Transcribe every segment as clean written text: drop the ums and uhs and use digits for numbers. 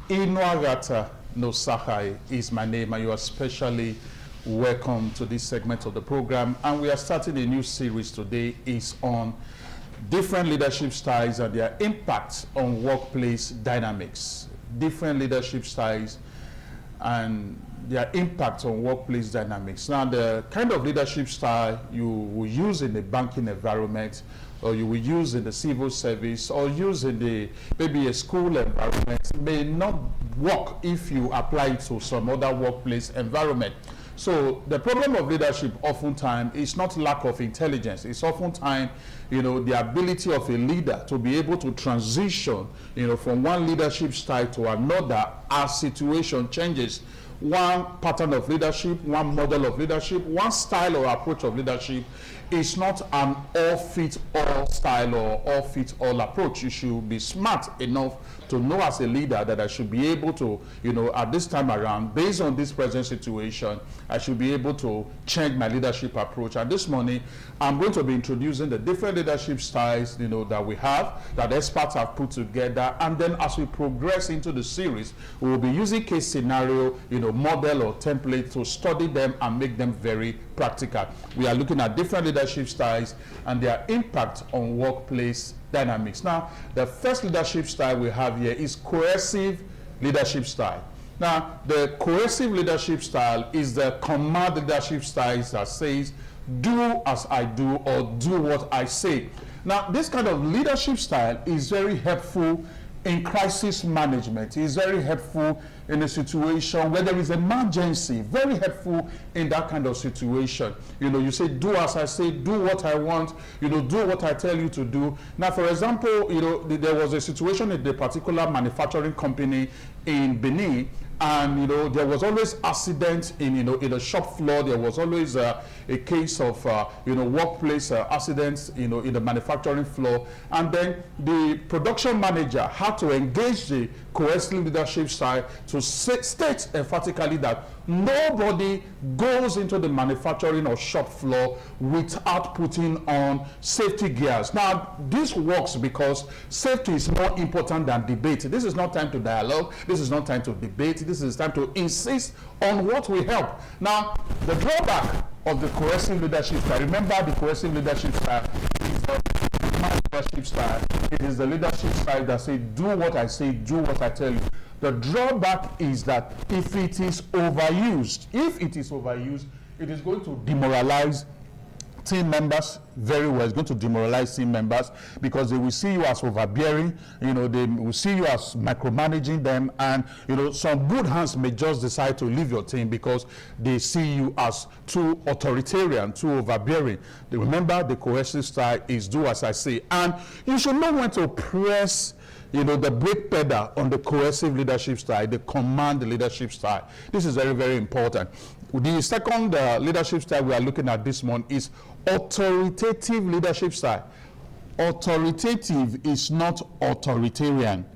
Inuagata Nosahai is my name, and you are especially welcome to this segment of the program. And we are starting a new series today. It's on different leadership styles and their impact on workplace dynamics. Different leadership styles and their impact on workplace dynamics. Now, the kind of leadership style you will use in the banking environment, or you will use in the civil service, or use in the maybe a school environment may not work if you apply it to some other workplace environment. So the problem of leadership oftentimes is not lack of intelligence. It's oftentimes, the ability of a leader to be able to transition, from one leadership style to another as situation changes. One pattern of leadership, one model of leadership, one style or approach of leadership is not an all-fit-all style or all-fit-all approach. You should be smart enough to know as a leader that I should be able to, at this time around, based on this present situation, I should be able to change my leadership approach. And this morning, I'm going to be introducing the different leadership styles, that we have, that experts have put together. And then as we progress into the series, we will be using case scenario, model or template to study them and make them very practical. We are looking at different leadership styles and their impact on workplace dynamics. Now, the first leadership style we have here is coercive leadership style. Now, the coercive leadership style is the command leadership style that says, do as I do or do what I say. Now, this kind of leadership style is very helpful in crisis management. It's very helpful in a situation where there is emergency, very helpful in that kind of situation. You say, do as I say, do what I want, do what I tell you to do. Now, for example, there was a situation in the particular manufacturing company in Benin, and there was always accident in the shop floor. There was always a case of workplace accidents in the manufacturing floor, and then the production manager had to engage the coercive leadership style to state emphatically that nobody goes into the manufacturing or shop floor without putting on safety gears. Now, this works because safety is more important than debate. This is not time to dialogue. This is not time to debate. This is time to insist on what will help. Now, the drawback of the coercive leadership style, remember the coercive leadership style is the leadership style. It is the leadership style that says, do what I say, do what I tell you. The drawback is that if it is overused, it is going to demoralize team members very well. It's going to demoralize team members because they will see you as overbearing, they will see you as micromanaging them, and some good hands may just decide to leave your team because they see you as too authoritarian, too overbearing. Remember, the coercive style is do as I say, and you should know when to press the brake pedal on the coercive leadership style, the command leadership style. This is very, very important. The second leadership style we are looking at this month is authoritative leadership style. Authoritative is not authoritarian.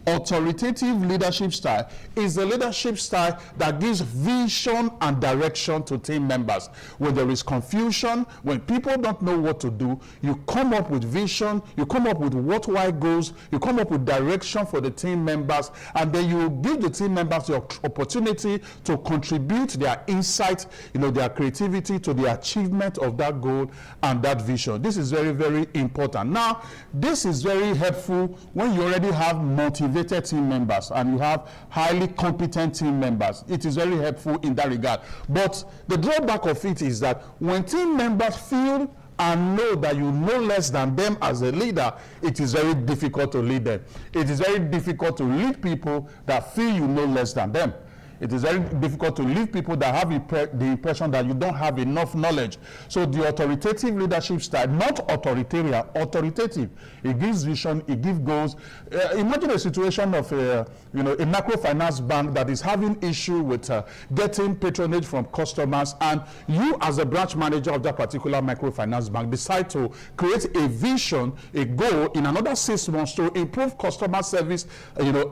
Authoritative leadership style is the leadership style that gives vision and direction to team members. When there is confusion, when people don't know what to do, you come up with vision, you come up with what why goes, you come up with direction for the team members, and then you give the team members the opportunity to contribute their insight, their creativity to the achievement of that goal and that vision. This is very, very important. Now, this is very helpful when you already have motivated team members and you have highly competent team members. It is very helpful in that regard. But the drawback of it is that when team members feel and know that you know less than them as a leader, it is very difficult to lead them. It is very difficult to lead people that feel you know less than them. It is very difficult to lead people that have the impression that you don't have enough knowledge. So the authoritative leadership style, not authoritarian, authoritative. It gives vision, it gives goals. Imagine a situation of a microfinance bank that is having issue with getting patronage from customers, and you as a branch manager of that particular microfinance bank decide to create a vision, a goal in another 6 months to improve customer service,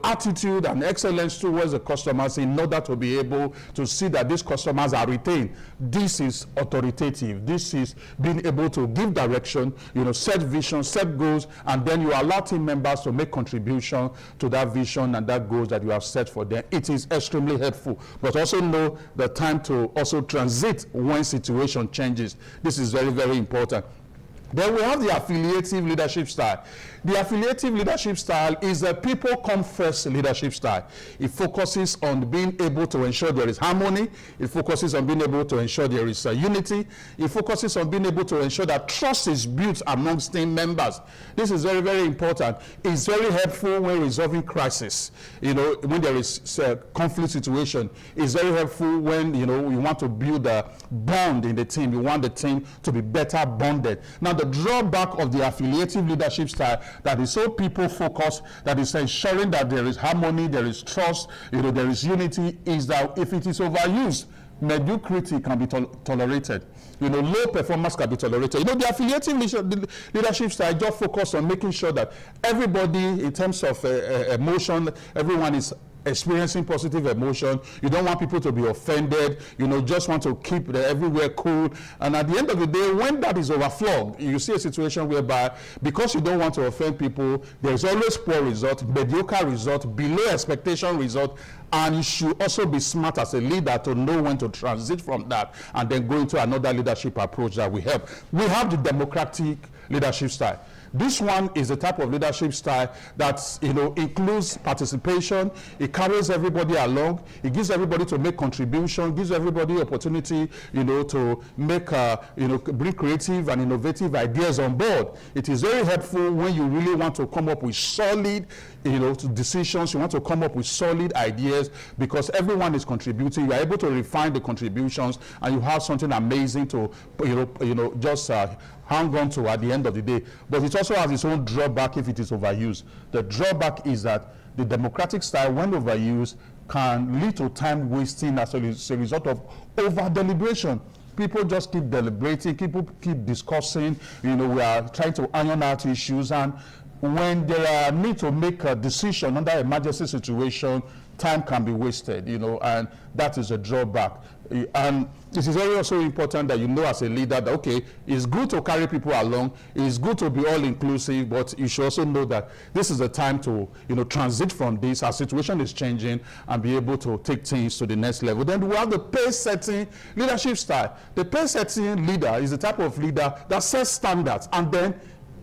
attitude and excellence towards the customers in order order to be able to see that these customers are retained. This is authoritative. This is being able to give direction, set vision, set goals, and then you allow team members to make contribution to that vision and that goals that you have set for them. It is extremely helpful, but also know the time to also transit when situation changes. This is very, very important. Then we have the affiliative leadership style. The affiliative leadership style is a people come first leadership style. It focuses on being able to ensure there is harmony. It focuses on being able to ensure there is unity. It focuses on being able to ensure that trust is built amongst team members. This is very, very important. It's very helpful when resolving crisis. When there is a conflict situation, it's very helpful when, you want to build a bond in the team. You want the team to be better bonded. Now, the drawback of the affiliative leadership style that is so people focused, that is ensuring that there is harmony, there is trust, there is unity, is that if it is overused, mediocrity can be tolerated. Low performance can be tolerated. The affiliative leadership style just focus on making sure that everybody, in terms of emotion, everyone is experiencing positive emotion. You don't want people to be offended. Just want to keep everywhere cool. And at the end of the day, when that is overflowed, you see a situation whereby, because you don't want to offend people, there is always poor result, mediocre result, below expectation result. And you should also be smart as a leader to know when to transit from that and then go into another leadership approach that will help. We have the democratic leadership style. This one is a type of leadership style that includes participation. It carries everybody along. It gives everybody to make contribution. Gives everybody opportunity, to make bring creative and innovative ideas on board. It is very helpful when you really want to come up with solid, decisions. You want to come up with solid ideas because everyone is contributing. You are able to refine the contributions, and you have something amazing to, just hang on to at the end of the day. But it also has its own drawback if it is overused. The drawback is that the democratic style, when overused, can lead to time wasting as a result of over deliberation. People just keep deliberating, people keep discussing, we are trying to iron out issues, and when there are need to make a decision under emergency situation, time can be wasted, and that is a drawback. And it is very also important that as a leader that, okay, it's good to carry people along, it's good to be all-inclusive, but you should also know that this is a time to, transit from this, our situation is changing, and be able to take things to the next level. Then we have the pace-setting leadership style. The pace-setting leader is the type of leader that sets standards and then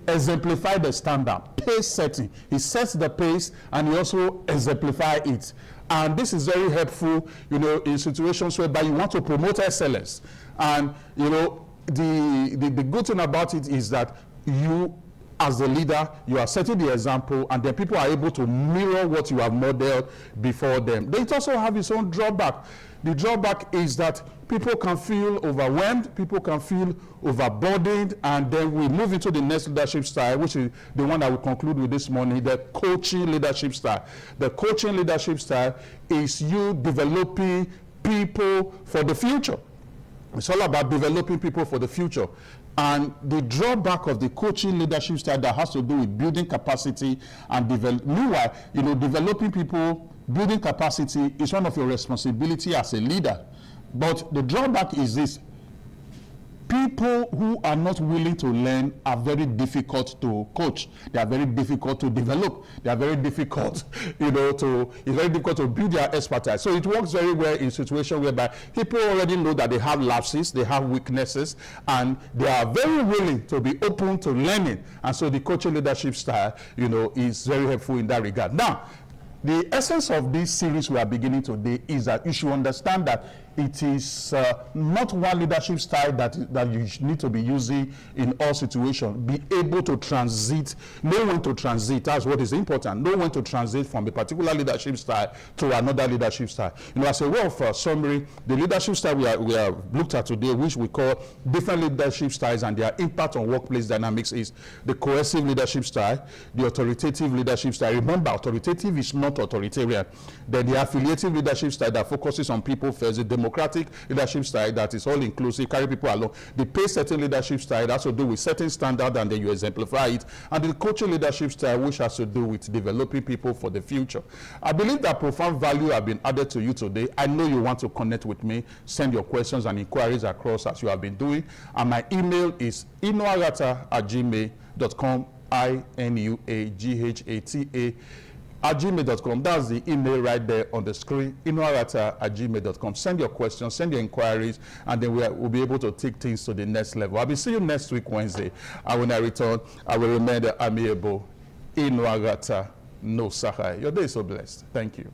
exemplify the standard. Pace setting. He sets the pace and he also exemplifies it. And this is very helpful, in situations whereby you want to promote excellence. And, the good thing about it is that you, as the leader, you are setting the example, and then people are able to mirror what you have modeled before them. They also have its own drawback. The drawback is that people can feel overwhelmed, people can feel overburdened, and then we move into the next leadership style, which is the one that we conclude with this morning, the coaching leadership style. The coaching leadership style is you developing people for the future. It's all about developing people for the future. And the drawback of the coaching leadership style that has to do with building capacity and meanwhile, developing people, building capacity is one of your responsibility as a leader. But the drawback is this: people who are not willing to learn are very difficult to coach. They are very difficult to develop. They are very difficult, it's very difficult to build their expertise. So it works very well in situations whereby people already know that they have lapses, they have weaknesses, and they are very willing to be open to learning. And so the coaching leadership style, is very helpful in that regard. Now, the essence of this series we are beginning today is that you should understand that it is not one leadership style that you need to be using in all situations. Be able to transit, know when to transit. That's what is important. Know when to transit from a particular leadership style to another leadership style. As a way of summary, the leadership style we have looked at today, which we call different leadership styles and their impact on workplace dynamics, is the cohesive leadership style, the authoritative leadership style. Remember, authoritative is not authoritarian. Then the affiliative leadership style that focuses on people first, the democratic leadership style that is all inclusive, carry people along. The pace-setting leadership style has to do with setting standard and then you exemplify it. And the coaching leadership style, which has to do with developing people for the future. I believe that profound value have been added to you today. I know you want to connect with me. Send your questions and inquiries across as you have been doing. And my email is inuaghata@gmail.com, INUAGHATA @gmail.com. That's the email right there on the screen, inuaghata@gmail.com. Send your questions, send your inquiries, and then we'll be able to take things to the next level. I'll be seeing you next week, Wednesday. And when I return, I will remain the amiable Inuaghata No Sahai. Your day is so blessed. Thank you.